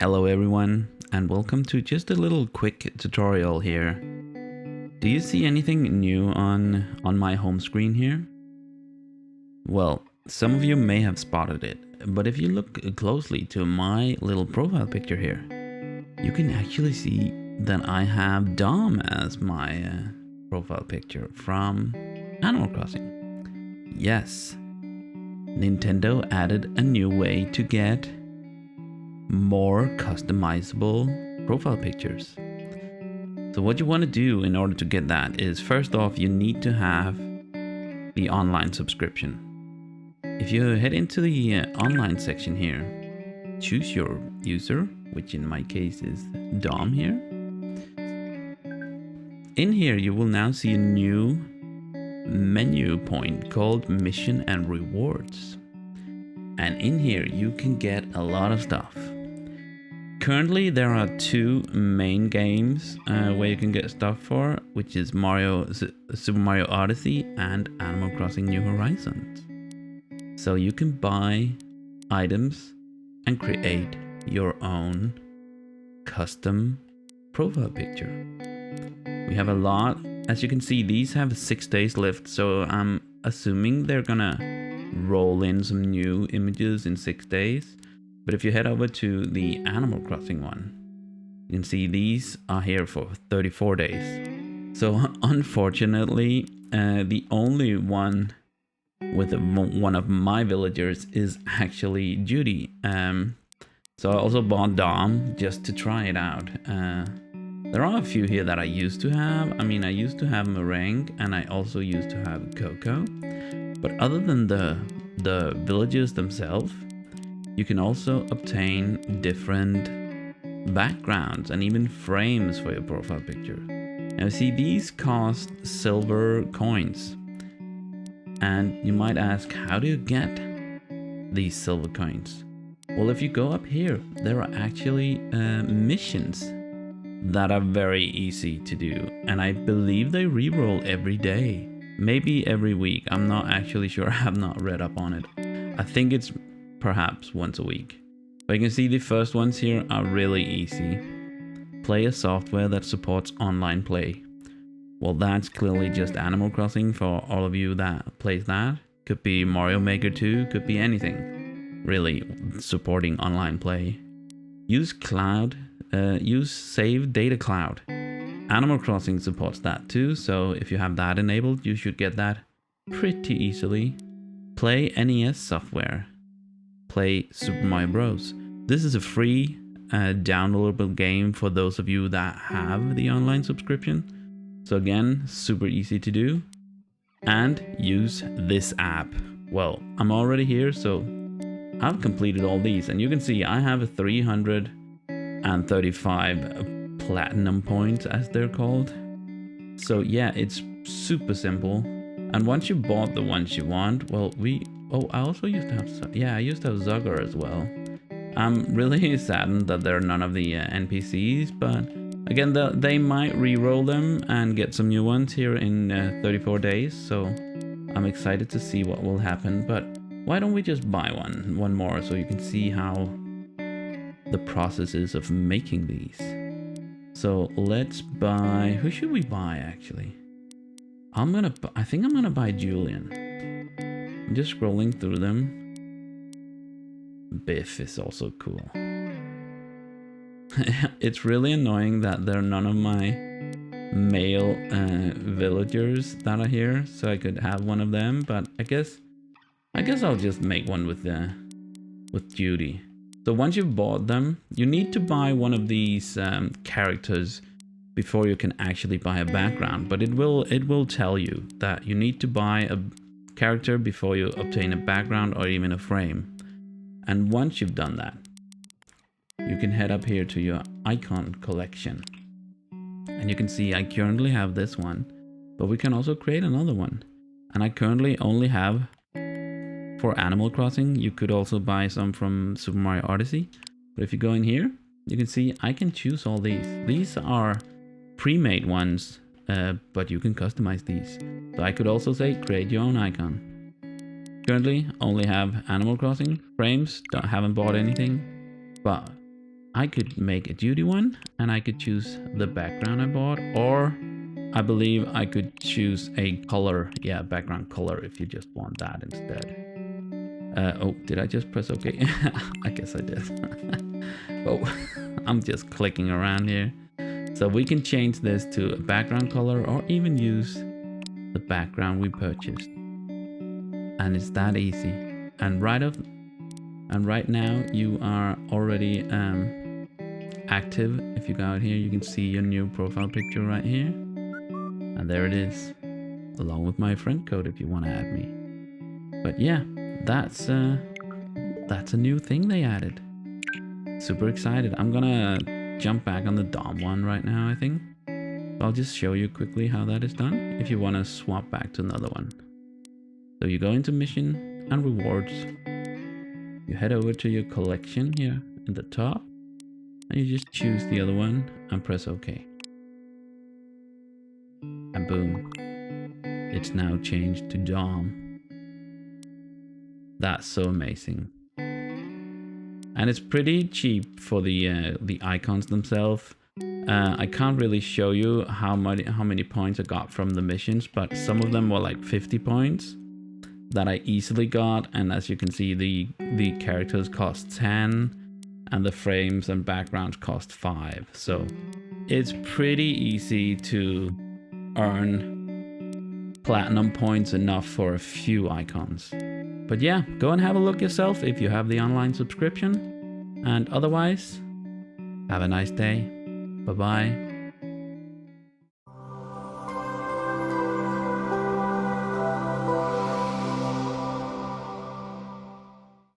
Hello everyone, and welcome to just a little quick tutorial here. Do you see anything new on my home screen here? Well, some of you may have spotted it, but if you look closely to my little profile picture here, you can actually see that I have Dom as my profile picture from Animal Crossing. Yes, Nintendo added a new way to get more customizable profile pictures. So what you want to do in order to get that is, first off, you need to have the online subscription. If you head into the online section here, choose your user, which in my case is Dom here. In here you will now see a new menu point called Mission and Rewards. And in here you can get a lot of stuff. Currently there are two main games where you can get stuff for, which is Super Mario Odyssey and Animal Crossing New Horizons. So you can buy items and create your own custom profile picture. We have a lot. As you can see, these have 6 days left, so I'm assuming they're gonna roll in some new images in 6 days. But if you head over to the Animal Crossing one, you can see these are here for 34 days. So unfortunately, the only one with one of my villagers is actually Judy. So I also bought Dom just to try it out. There are a few here that I used to have. I mean, I used to have Meringue and I also used to have Coco. But other than the villagers themselves, you can also obtain different backgrounds and even frames for your profile picture. Now see, these cost silver coins. And you might ask, how do you get these silver coins? Well, if you go up here, there are actually missions that are very easy to do. And I believe they reroll every day, maybe every week. I'm not actually sure. I have not read up on it. I think it's perhaps once a week. But you can see the first ones here are really easy. Play a software that supports online play. Well, that's clearly just Animal Crossing for all of you that plays that. Could be Mario Maker 2, could be anything really supporting online play. Use Save Data Cloud. Animal Crossing supports that too, so if you have that enabled, you should get that pretty easily. Play NES software. Play Super Mario Bros. This is a free downloadable game for those of you that have the online subscription. So again, super easy to do. And use this app. Well, I'm already here, so I've completed all these. And you can see I have 335 platinum points, as they're called. So yeah, it's super simple. And once you bought the ones you want, well, I also used to have, I used to have Zugger as well. I'm really saddened that there are none of the NPCs, but again, they might re-roll them and get some new ones here in 34 days, so I'm excited to see what will happen. But why don't we just buy one more so you can see how the process is of making these. So let's buy, who should we buy actually? I think I'm gonna buy Julian. I'm just scrolling through them. Biff is also cool. It's really annoying that there are none of my male villagers that are here, so I could have one of them. But I guess I'll just make one with Judy. So once you've bought them, you need to buy one of these characters before you can actually buy a background. But it will tell you that you need to buy a character before you obtain a background or even a frame. And once you've done that, you can head up here to your icon collection. And you can see I currently have this one, but we can also create another one. And I currently only have for Animal Crossing. You could also buy some from Super Mario Odyssey. But if you go in here, you can see I can choose all these. These are pre-made ones, but you can customize these. So I could also say create your own icon. Currently only have Animal Crossing frames, haven't bought anything, but I could make a duty one and I could choose the background I bought, or I believe I could choose a color. Yeah, background color if you just want that instead. Oh, did I just press OK? I guess I did. Oh, I'm just clicking around here. So we can change this to a background color or even use the background we purchased. And it's that easy. And right now you are already active. If you go out here, you can see your new profile picture right here. And there it is, along with my friend code if you want to add me. But yeah, that's a new thing they added. Super excited. I'm gonna jump back on the DOM one right now, I think. I'll just show you quickly how that is done if you want to swap back to another one. So you go into mission and rewards. You head over to your collection here in the top and you just choose the other one and press OK. And boom, it's now changed to DOM. That's so amazing. And it's pretty cheap for the icons themselves. I can't really show you how many points I got from the missions, but some of them were like 50 points that I easily got. And as you can see, the characters cost 10 and the frames and backgrounds cost 5. So it's pretty easy to earn platinum points enough for a few icons. But yeah, go and have a look yourself if you have the online subscription. And otherwise, have a nice day. Bye-bye.